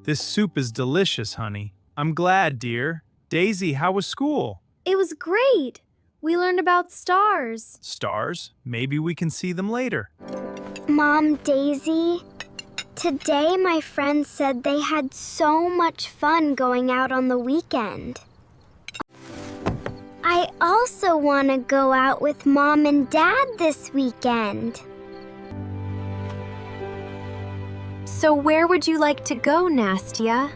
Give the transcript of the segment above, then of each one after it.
This soup is delicious, honey. I'm glad, dear. Daisy, how was school? It was great. We learned about stars. Stars? Maybe we can see them later. Mom, Daisy, today my friends said they had so much fun going out on the weekend. I also want to go out with Mom and Dad this weekend. So where would you like to go, Nastia?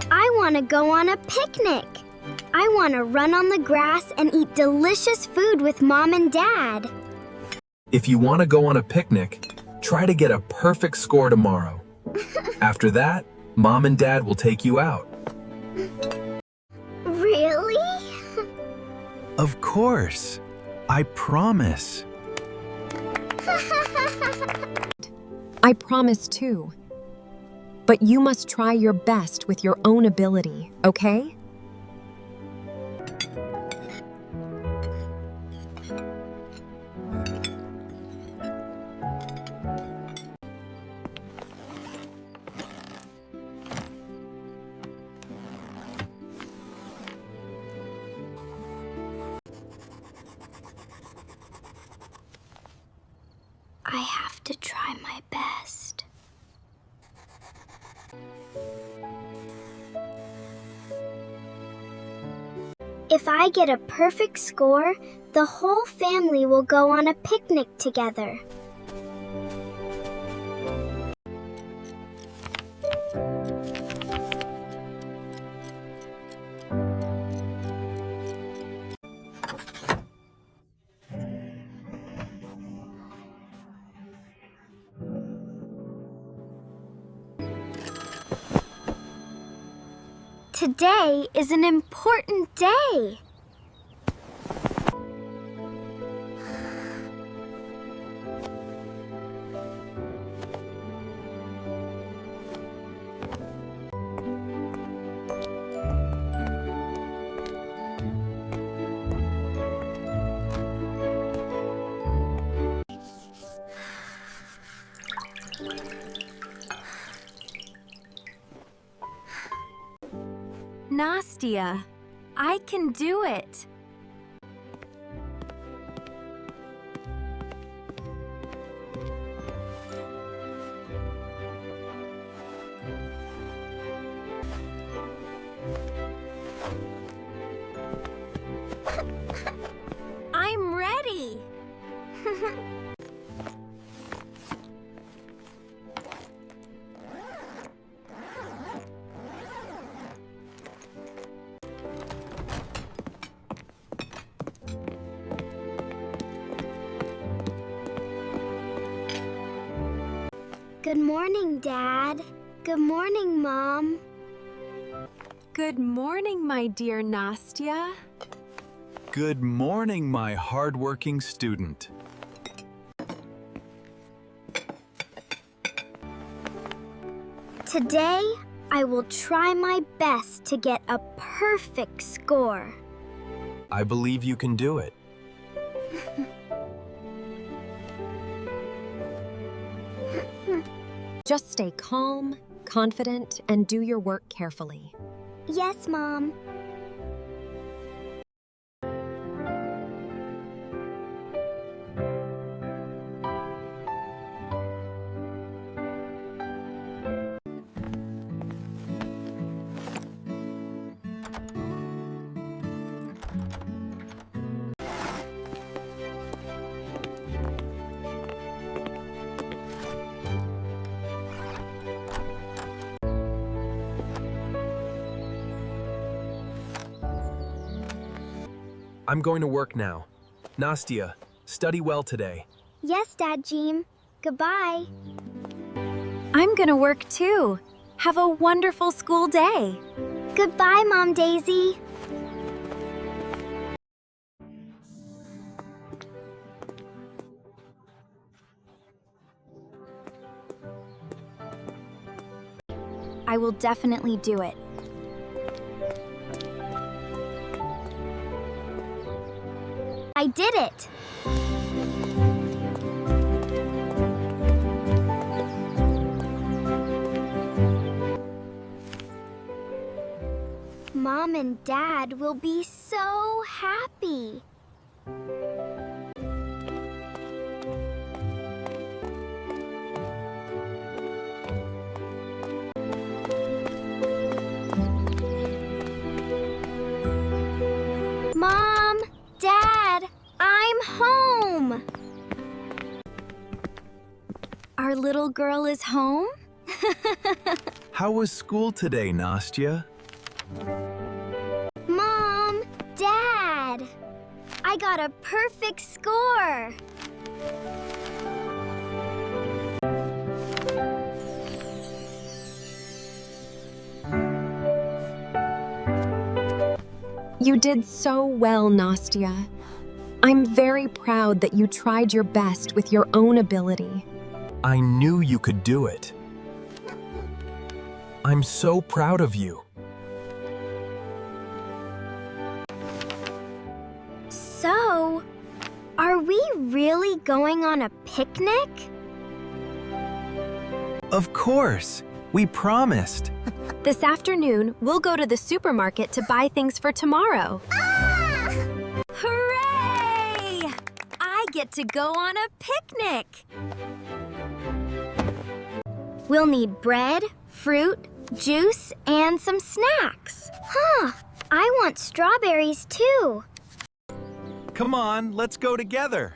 I want to go on a picnic. I want to run on the grass and eat delicious food with Mom and Dad. If you want to go on a picnic, try to get a perfect score tomorrow. After that, Mom and Dad will take you out. Really? Of course. I promise. I promise too. But you must try your best with your own ability, okay? I have to try my best. If I get a perfect score, the whole family will go on a picnic together. Today is an important day. Nastia, I can do it. I'm ready. Good morning, Dad. Good morning, Mom. Good morning, my dear Nastia. Good morning, my hardworking student. Today, I will try my best to get a perfect score. I believe you can do it. Just stay calm, confident, and do your work carefully. Yes, Mom. I'm going to work now. Nastia, study well today. Yes, Dad Jeem. Goodbye. I'm gonna work too. Have a wonderful school day. Goodbye, Mom Daisy. I will definitely do it. I did it. Mom and Dad will be so happy. Mom, Dad, I'm home. Our little girl is home? How was school today, Nastya? Mom, Dad, I got a perfect score. You did so well, Nastya. I'm very proud that you tried your best with your own ability. I knew you could do it. I'm so proud of you. So, are we really going on a picnic? Of course. We promised. This afternoon, we'll go to the supermarket to buy things for tomorrow. Hooray! I get to go on a picnic. We'll need bread, fruit, juice, and some snacks. Huh, I want strawberries too. Come on, let's go together.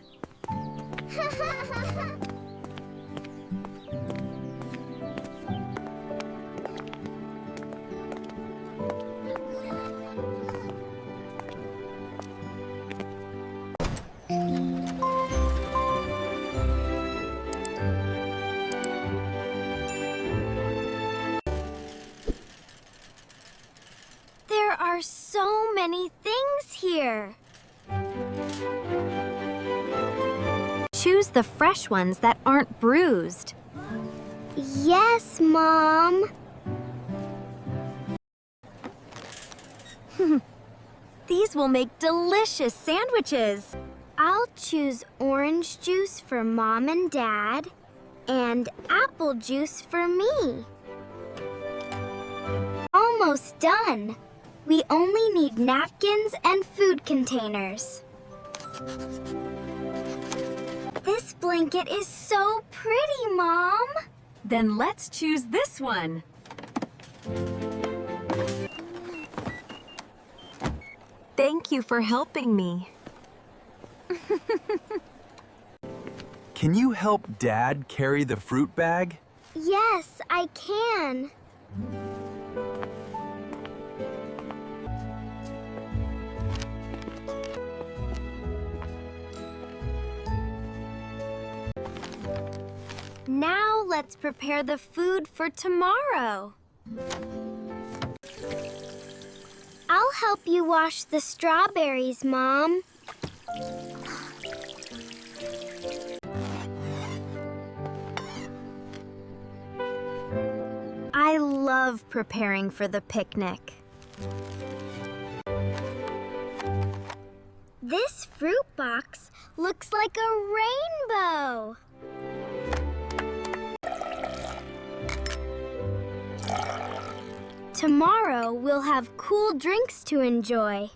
There are so many things here. Choose the fresh ones that aren't bruised. Yes, Mom. These will make delicious sandwiches. I'll choose orange juice for Mom and Dad and apple juice for me. Almost done. We only need napkins and food containers. This blanket is so pretty, Mom. Then let's choose this one. Thank you for helping me. Can you help Dad carry the fruit bag? Yes, I can. Now let's prepare the food for tomorrow. I'll help you wash the strawberries, Mom. I love preparing for the picnic. This fruit box looks like a rainbow. Tomorrow we'll have cool drinks to enjoy.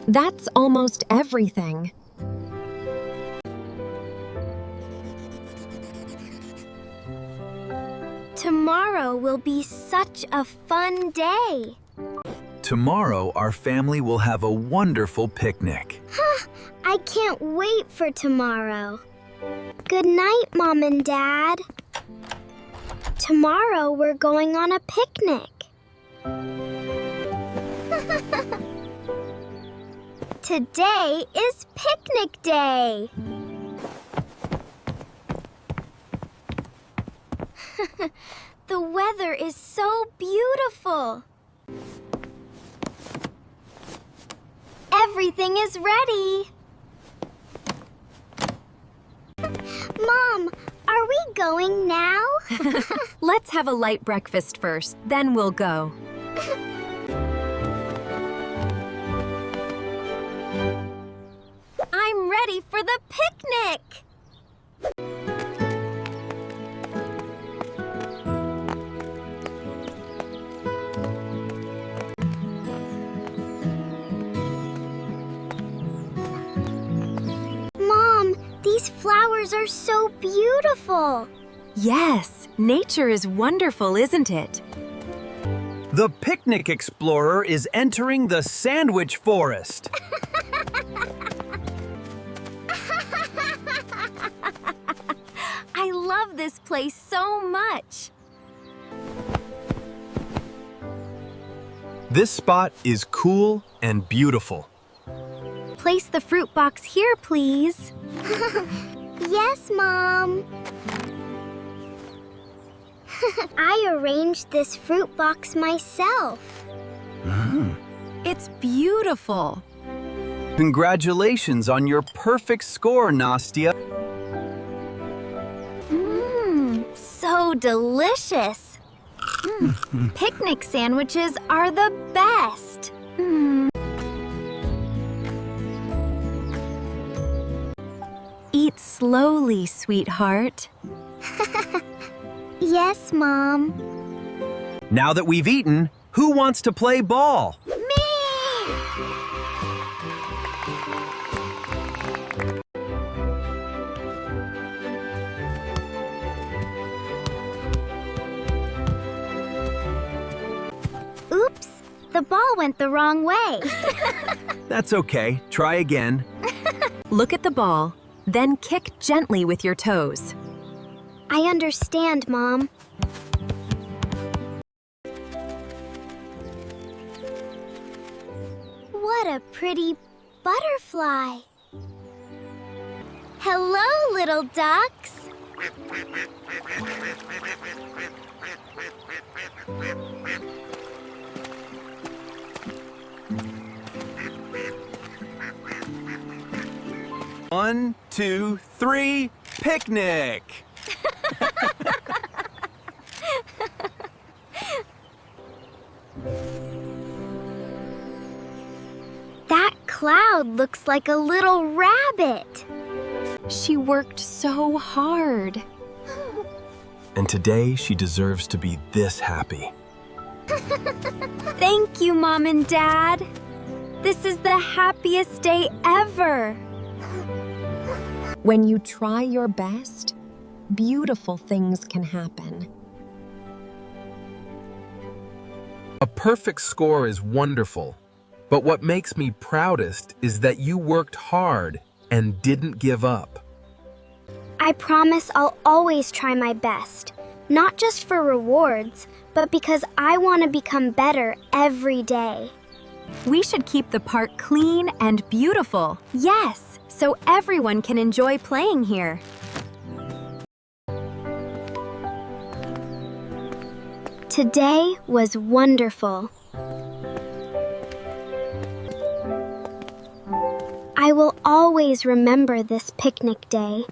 That's almost everything. Tomorrow will be such a fun day. Tomorrow, our family will have a wonderful picnic. I can't wait for tomorrow. Good night, Mom and Dad. Tomorrow we're going on a picnic. Today is picnic day. The weather is so beautiful. Everything is ready. Mom, are we going now? Let's have a light breakfast first, then we'll go. I'm ready for the picnic! colors are so beautiful. Yes, nature is wonderful, isn't it? The picnic explorer is entering the sandwich forest. I love this place so much. This spot is cool and beautiful. Place the fruit box here, please. Yes, Mom. I arranged this fruit box myself. It's beautiful. Congratulations on your perfect score, Nastya. So delicious. Picnic sandwiches are the best. Eat slowly, sweetheart. Yes, Mom. Now that we've eaten, who wants to play ball? Me! Oops, the ball went the wrong way. That's okay. Try again. Look at the ball, then kick gently with your toes. I understand, Mom. What a pretty butterfly. Hello, little ducks. One, two, three, picnic! That cloud looks like a little rabbit. She worked so hard. And today she deserves to be this happy. Thank you, Mom and Dad. This is the happiest day ever. When you try your best, beautiful things can happen. A perfect score is wonderful, but what makes me proudest is that you worked hard and didn't give up. I promise I'll always try my best, not just for rewards, but because I want to become better every day. We should keep the park clean and beautiful. Yes, so everyone can enjoy playing here. Today was wonderful. I will always remember this picnic day.